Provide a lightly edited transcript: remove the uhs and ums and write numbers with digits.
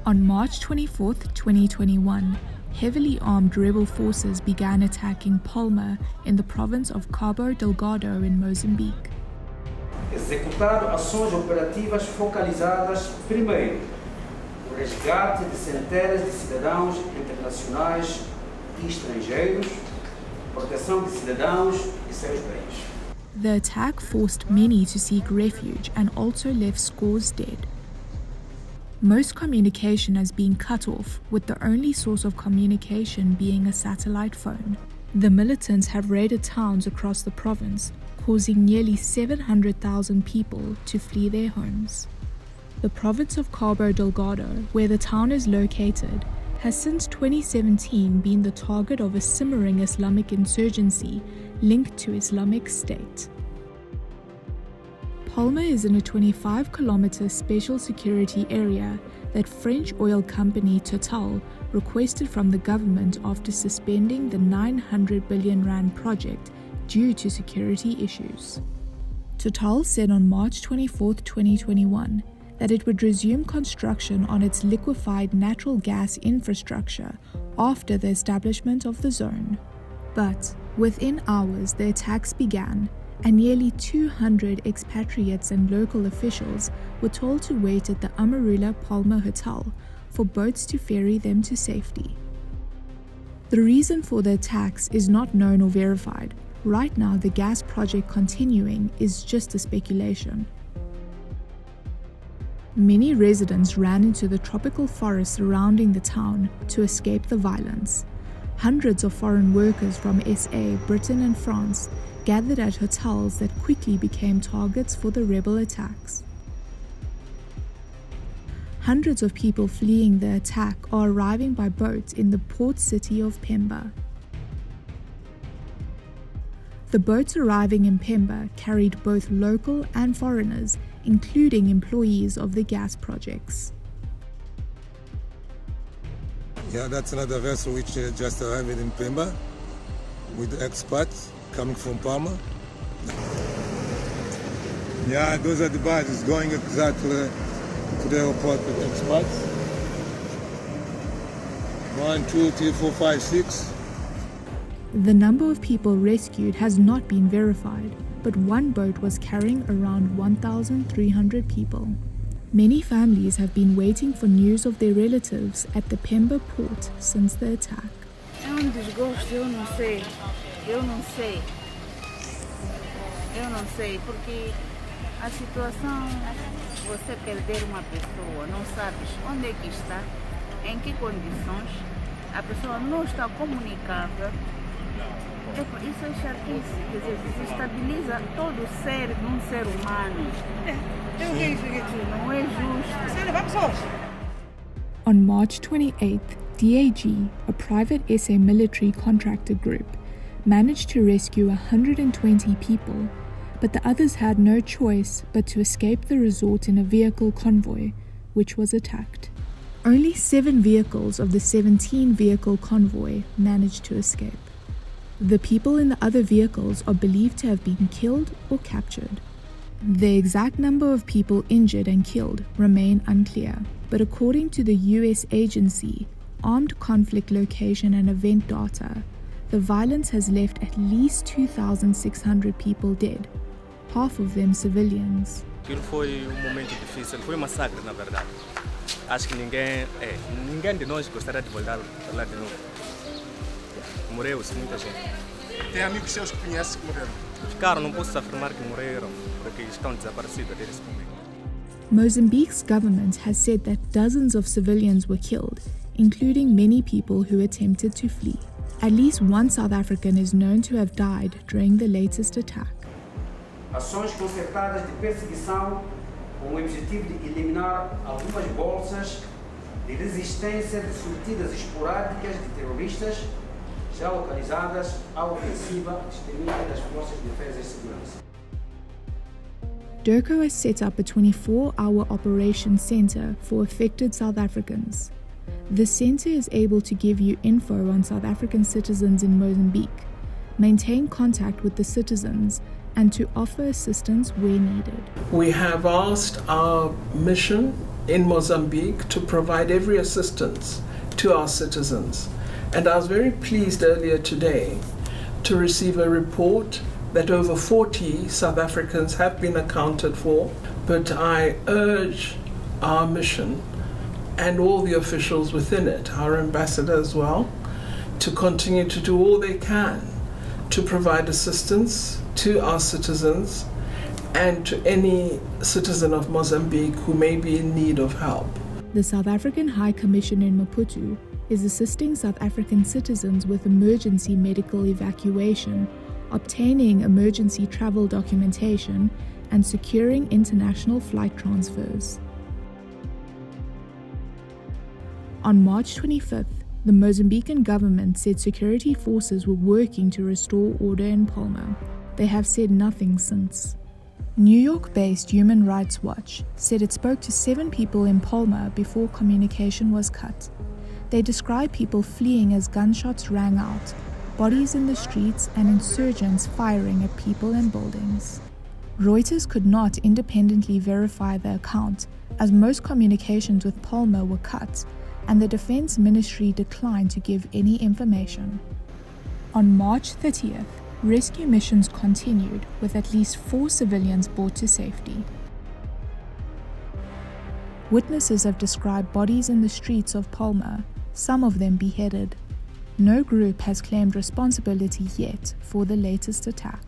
On March 24, 2021, heavily armed rebel forces began attacking Palma in the province of Cabo Delgado in Mozambique. Executado ações operativas focalizadas, primeiro, no resgate de centenas de cidadãos internacionais e estrangeiros, proteção de cidadãos e seus bens. The attack forced many to seek refuge and also left scores dead. Most communication has been cut off, with the only source of communication being a satellite phone. The militants have raided towns across the province, causing nearly 700,000 people to flee their homes. The province of Cabo Delgado, where the town is located, has since 2017 been the target of a simmering Islamic insurgency linked to Islamic State. Palma is in a 25-kilometer special security area that French oil company Total requested from the government after suspending the 900 billion rand project due to security issues. Total said on March 24, 2021, that it would resume construction on its liquefied natural gas infrastructure after the establishment of the zone. But within hours, the attacks began, and nearly 200 expatriates and local officials were told to wait at the Amarula Palma Hotel for boats to ferry them to safety. The reason for the attacks is not known or verified. Right now, the gas project continuing is just a speculation. Many residents ran into the tropical forest surrounding the town to escape the violence. Hundreds of foreign workers from SA, Britain and France gathered at hotels that quickly became targets for the rebel attacks. Hundreds of people fleeing the attack are arriving by boat in the port city of Pemba. The boats arriving in Pemba carried both local and foreigners, including employees of the gas projects. Yeah, that's another vessel which just arrived in Pemba with expats coming from Palma. Yeah, those are the barges going exactly to the airport with expats. 1, 2, 3, 4, 5, 6. The number of people rescued has not been verified, but one boat was carrying around 1,300 people. Many families have been waiting for news of their relatives at the Pemba port since the attack. Eu não sei, porque a situação, você perder uma pessoa, não sabes onde é que está, em que condições, a pessoa não está comunicável. Isso é chatice, quer dizer, desestabiliza todo o ser de um ser humano. Não é justo. On March 28th, DYCK, a private SA military contractor group, managed to rescue 120 people, but the others had no choice but to escape the resort in a vehicle convoy, which was attacked. Only 7 vehicles of the 17-vehicle convoy managed to escape. The people in the other vehicles are believed to have been killed or captured. The exact number of people injured and killed remain unclear, but according to the US agency, Armed Conflict Location and Event Data, the violence has left at least 2,600 people dead, half of them civilians. Aquilo foi momento difícil, foi massacre na verdade. Acho que ninguém de nós gostaria de voltar lá de novo. Morreu-se muita gente. Tem amigos seus que conhecem que morreram? Ficaram, não posso afirmar que morreram, porque estão desaparecidos desde esse momento. Mozambique's government has said that dozens of civilians were killed, including many people who attempted to flee. At least one South African is known to have died during the latest attack. Ações concertadas de perseguição com o objetivo de eliminar algumas bolsas de resistência de sortidas esporádicas de terroristas já localizadas à ofensiva extermínio das forças de defesa e segurança. DYCK has set up a 24-hour operations center for affected South Africans. The center is able to give you info on South African citizens in Mozambique, maintain contact with the citizens, and to offer assistance where needed. We have asked our mission in Mozambique to provide every assistance to our citizens. And I was very pleased earlier today to receive a report that over 40 South Africans have been accounted for, but I urge our mission and all the officials within it, our ambassador as well, to continue to do all they can to provide assistance to our citizens and to any citizen of Mozambique who may be in need of help. The South African High Commission in Maputo is assisting South African citizens with emergency medical evacuation, obtaining emergency travel documentation, and securing international flight transfers. On March 25th, the Mozambican government said security forces were working to restore order in Palma. They have said nothing since. New York-based Human Rights Watch said it spoke to 7 people in Palma before communication was cut. They described people fleeing as gunshots rang out, bodies in the streets, and insurgents firing at people and buildings. Reuters could not independently verify the account, as most communications with Palma were cut, and the Defense Ministry declined to give any information. On March 30th, rescue missions continued, with at least 4 civilians brought to safety. Witnesses have described bodies in the streets of Palma, some of them beheaded. No group has claimed responsibility yet for the latest attack.